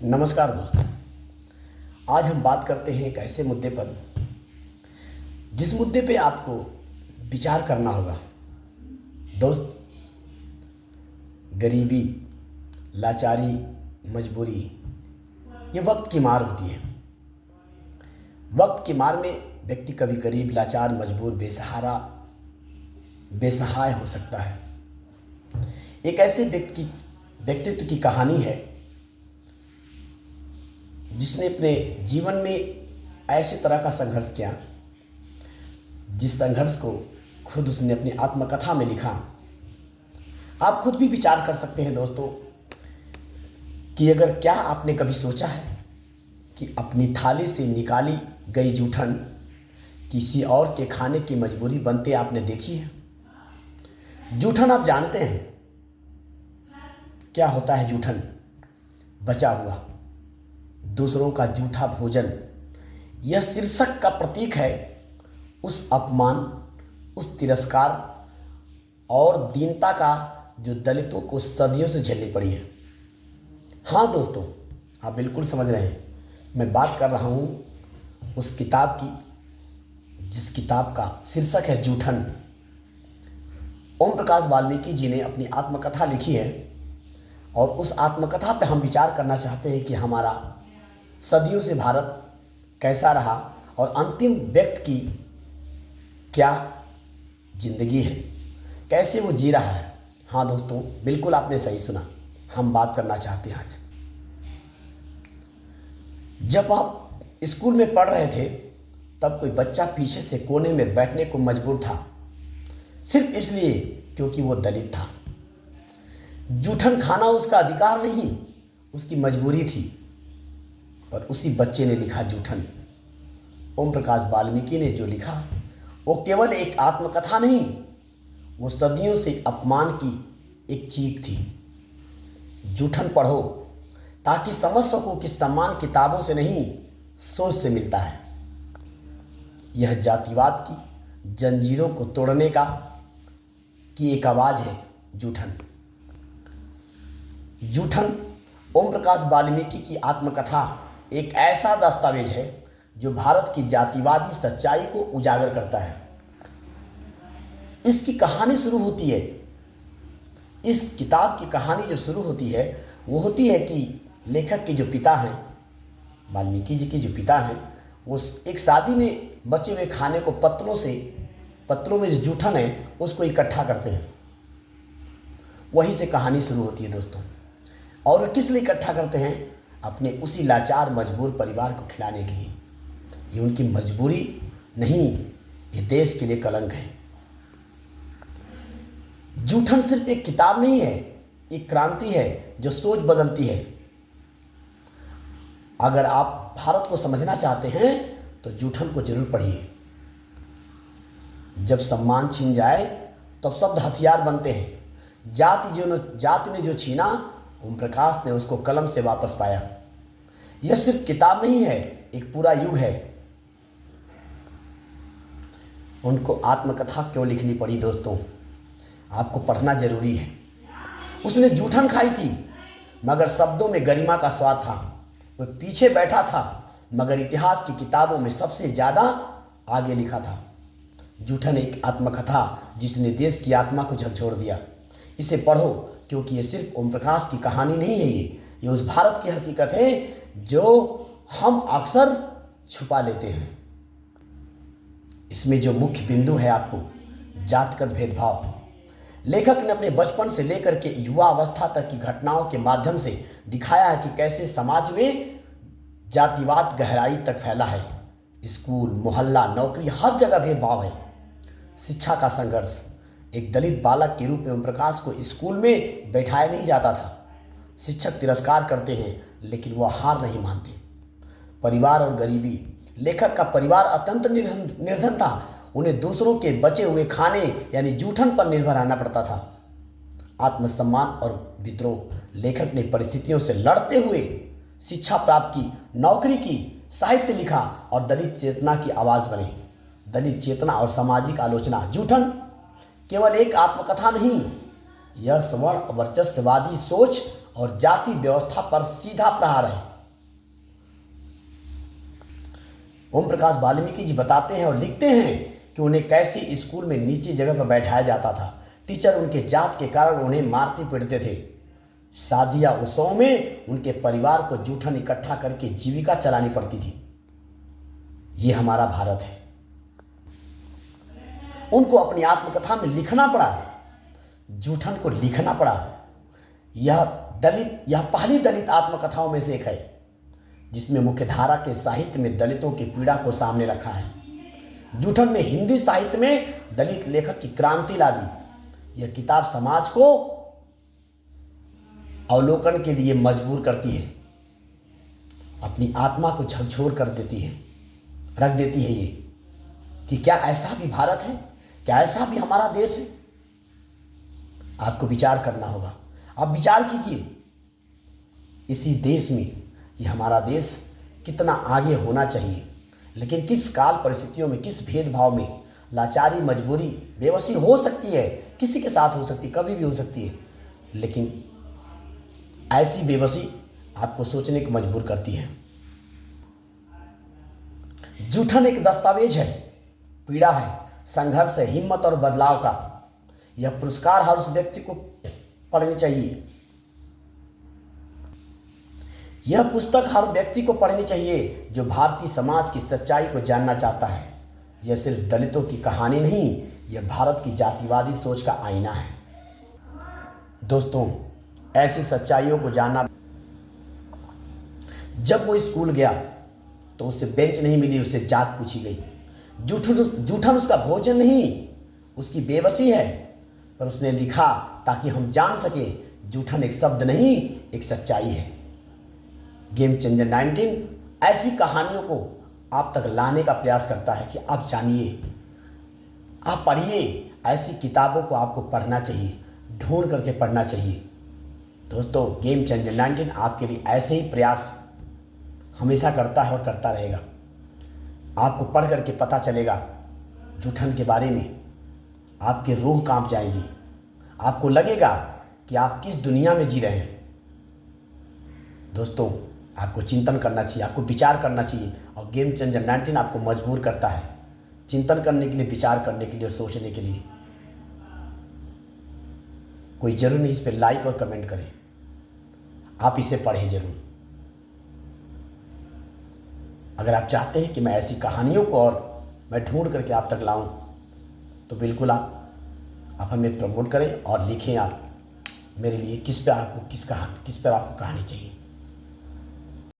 नमस्कार दोस्तों। आज हम बात करते हैं एक ऐसे मुद्दे पर जिस मुद्दे पे आपको विचार करना होगा। दोस्त, गरीबी, लाचारी, मजबूरी ये वक्त की मार होती है। वक्त की मार में व्यक्ति कभी गरीब, लाचार, मजबूर, बेसहारा, बेसहाय हो सकता है। एक ऐसे व्यक्तित्व की कहानी है जिसने अपने जीवन में ऐसे तरह का संघर्ष किया, जिस संघर्ष को खुद उसने अपनी आत्मकथा में लिखा। आप खुद भी विचार कर सकते हैं दोस्तों कि अगर क्या आपने कभी सोचा है कि अपनी थाली से निकाली गई जूठन किसी और के खाने की मजबूरी बनते आपने देखी है? जूठन आप जानते हैं क्या होता है? जूठन बचा हुआ दूसरों का जूठा भोजन। यह शीर्षक का प्रतीक है उस अपमान, उस तिरस्कार और दीनता का जो दलितों को सदियों से झेलनी पड़ी है। हाँ दोस्तों, आप बिल्कुल समझ रहे हैं। मैं बात कर रहा हूँ उस किताब की जिस किताब का शीर्षक है जूठन। ओम प्रकाश वाल्मीकि जी ने अपनी आत्मकथा लिखी है और उस आत्मकथा पे हम विचार करना चाहते हैं कि हमारा सदियों से भारत कैसा रहा और अंतिम व्यक्ति की क्या जिंदगी है, कैसे वो जी रहा है। हाँ दोस्तों, बिल्कुल आपने सही सुना। हम बात करना चाहते हैं आज। जब आप स्कूल में पढ़ रहे थे तब कोई बच्चा पीछे से कोने में बैठने को मजबूर था, सिर्फ इसलिए क्योंकि वो दलित था। जूठन खाना उसका अधिकार नहीं, उसकी मजबूरी थी। पर उसी बच्चे ने लिखा जूठन। ओम प्रकाश वाल्मीकि ने जो लिखा वो केवल एक आत्मकथा नहीं, वो सदियों से अपमान की एक चीख थी। जूठन पढ़ो ताकि समझ सको कि सम्मान किताबों से नहीं, सोच से मिलता है। यह जातिवाद की जंजीरों को तोड़ने की एक आवाज़ है। जूठन ओम प्रकाश वाल्मीकि की आत्मकथा एक ऐसा दस्तावेज है जो भारत की जातिवादी सच्चाई को उजागर करता है। इसकी कहानी शुरू होती है, इस किताब की कहानी जो शुरू होती है वो होती है कि लेखक के जो पिता हैं, वाल्मीकि जी के जो पिता हैं, वो एक शादी में बचे हुए खाने को पत्रों में जो जूठन है उसको इकट्ठा करते हैं। वहीं से कहानी शुरू होती है दोस्तों। और वो किस लिए इकट्ठा करते हैं? अपने उसी लाचार मजबूर परिवार को खिलाने के लिए। ये उनकी मजबूरी नहीं, ये देश के लिए कलंक है। जूठन सिर्फ एक किताब नहीं है, एक क्रांति है जो सोच बदलती है। अगर आप भारत को समझना चाहते हैं तो जूठन को जरूर पढ़िए। जब सम्मान छीन जाए तब शब्द हथियार बनते हैं। जाति ने जो छीना, ओम प्रकाश ने उसको कलम से वापस पाया। यह सिर्फ किताब नहीं है, एक पूरा युग है। उनको आत्मकथा क्यों लिखनी पड़ी दोस्तों? आपको पढ़ना जरूरी है। उसने जूठन खाई थी मगर शब्दों में गरिमा का स्वाद था। वह पीछे बैठा था मगर इतिहास की किताबों में सबसे ज़्यादा आगे लिखा था। जूठन एक आत्मकथा जिसने देश की आत्मा को झकझोर दिया। इसे पढ़ो क्योंकि ये सिर्फ ओम प्रकाश की कहानी नहीं है, ये उस भारत की हकीकत है जो हम अक्सर छुपा लेते हैं। इसमें जो मुख्य बिंदु है आपको जातिगत भेदभाव। लेखक ने अपने बचपन से लेकर के युवा अवस्था तक की घटनाओं के माध्यम से दिखाया है कि कैसे समाज में जातिवाद गहराई तक फैला है। स्कूल, मोहल्ला, नौकरी, हर जगह भेदभाव है। शिक्षा का संघर्ष। एक दलित बालक के रूप में ओम प्रकाश को स्कूल में बैठाया नहीं जाता था। शिक्षक तिरस्कार करते हैं लेकिन वह हार नहीं मानते। परिवार और गरीबी। लेखक का परिवार अत्यंत निर्धन था। उन्हें दूसरों के बचे हुए खाने यानी जूठन पर निर्भर रहना पड़ता था। आत्मसम्मान और विद्रोह। लेखक ने परिस्थितियों से लड़ते हुए शिक्षा प्राप्त की, नौकरी की, साहित्य लिखा और दलित चेतना की आवाज़ बने। दलित चेतना और सामाजिक आलोचना। जूठन केवल एक आत्मकथा नहीं, यह स्वर्ण वर्चस्ववादी सोच और जाति व्यवस्था पर सीधा प्रहार है। ओम प्रकाश वाल्मीकि जी बताते हैं और लिखते हैं कि उन्हें कैसे स्कूल में नीचे जगह पर बैठाया जाता था। टीचर उनके जात के कारण उन्हें मारते पीटते थे। शादी या उत्सव में उनके परिवार को जूठन इकट्ठा करके जीविका चलानी पड़ती थी। ये हमारा भारत है। उनको अपनी आत्मकथा में लिखना पड़ा, जूठन को लिखना पड़ा। यह पहली दलित आत्मकथाओं में से एक है जिसमें मुख्यधारा के साहित्य में दलितों की पीड़ा को सामने रखा है। जूठन ने हिंदी साहित्य में दलित लेखक की क्रांति ला दी। यह किताब समाज को अवलोकन के लिए मजबूर करती है, अपनी आत्मा को झकझोर कर देती है, रख देती है ये कि क्या ऐसा भी भारत है, क्या ऐसा भी हमारा देश है। आपको विचार करना होगा। आप विचार कीजिए, इसी देश में ये हमारा देश कितना आगे होना चाहिए, लेकिन किस काल परिस्थितियों में, किस भेदभाव में लाचारी, मजबूरी, बेबसी हो सकती है, किसी के साथ हो सकती है, कभी भी हो सकती है। लेकिन ऐसी बेबसी आपको सोचने को मजबूर करती है। जूठन एक दस्तावेज है, पीड़ा है, संघर्ष है, हिम्मत और बदलाव का। यह पुरस्कार हर उस व्यक्ति को पढ़नी चाहिए। यह पुस्तक हर व्यक्ति को पढ़नी चाहिए जो भारतीय समाज की सच्चाई को जानना चाहता है। यह सिर्फ दलितों की कहानी नहीं, यह भारत की जातिवादी सोच का आईना है। दोस्तों, ऐसी सच्चाइयों को जानना। जब वो स्कूल गया तो उसे बेंच नहीं मिली, उससे जात पूछी गई। जूठन उसका भोजन नहीं, उसकी बेबसी है। पर उसने लिखा ताकि हम जान सके जूठन एक शब्द नहीं, एक सच्चाई है। गेम चेंजर 19 ऐसी कहानियों को आप तक लाने का प्रयास करता है कि आप जानिए, आप पढ़िए। ऐसी किताबों को आपको पढ़ना चाहिए, ढूंढ करके पढ़ना चाहिए। दोस्तों, गेम चेंजर 19 आपके लिए ऐसे ही प्रयास हमेशा करता है और करता रहेगा। आपको पढ़ करके पता चलेगा जूठन के बारे में, आपकी रूह कांप जाएगी। आपको लगेगा कि आप किस दुनिया में जी रहे हैं। दोस्तों, आपको चिंतन करना चाहिए, आपको विचार करना चाहिए। और गेम चेंजर 19 आपको मजबूर करता है चिंतन करने के लिए, विचार करने के लिए और सोचने के लिए। कोई जरूर नहीं इस पर लाइक और कमेंट करें, आप इसे पढ़ें जरूर। अगर आप चाहते हैं कि मैं ऐसी कहानियों को और मैं ढूंढ करके आप तक लाऊं, तो बिल्कुल आप हमें प्रमोट करें और लिखें आप मेरे लिए किस पर आपको कहानी चाहिए।